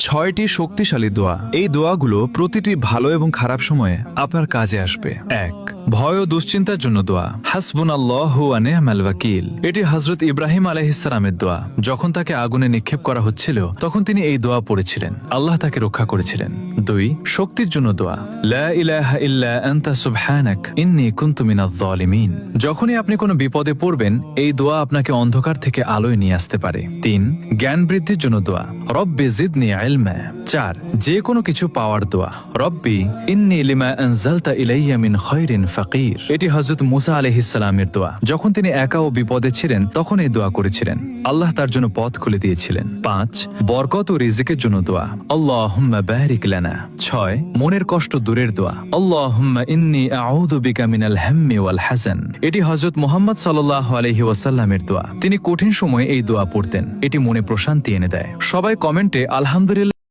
6টি শক্তিশালী দোয়া। এই দোয়াগুলো প্রতিটি ভালো এবং খারাপ সময়ে আপনার কাজে আসবে। 1. ভয় ও দুশ্চিন্তার জন্য দোয়া। হাসবুনাল্লাহু ওয়া নি'মাল ওয়াকিল। এটি হযরত ইব্রাহিম আলাইহিস সালামের দোয়া। যখন তাকে আগুনে নিক্ষেপ করা হচ্ছিল তখন তিনি এই দোয়া পড়েছিলেন, আল্লাহ তাকে রক্ষা করেছিলেন। 2. শক্তির জন্য দোয়া। লা ইলাহা ইল্লা আনতা সুবহানাক ইন্নী কুনতু মিনাজ জালিমিন। যখনই আপনি কোনো বিপদে পড়বেন এই দোয়া আপনাকে অন্ধকার থেকে আলোয় নিয়ে আসতে পারে। 3. জ্ঞান বৃদ্ধির জন্য দোয়া। রব্বি জিদনি ইলমা। 4. যে কোনো কিছু পাওয়ার দোয়া। রব্বি ইন্নী লিমা আনজালতা ইলাইয়া মিন খায়রিন ফাকির। এটি হযরত মুসা আলাইহিস সালামের দোয়া। যখন তিনি একা ও বিপদে ছিলেন তখন এই দোয়া করেছিলেন, আল্লাহ তার জন্য পথ খুলে দিয়েছিলেন। 5. বরকত ও রিজিকের জন্য দোয়া। আল্লাহুম্মা বারিক লানা। 6. মনের কষ্ট দূরের দোয়া। আল্লাহুম্মা ইন্নী আউযু বিকা মিনাল হাম্মি ওয়াল হাযান। এটি হযরত মুহাম্মদ সাল্লাল্লাহু আলাইহি ওয়াসাল্লামের দোয়া। তিনি কঠিন সময়ে এই দোয়া পড়তেন, এটি মনে প্রশান্তি এনে দেয়। সবাই কমেন্টে আলহামদুলিল্লাহ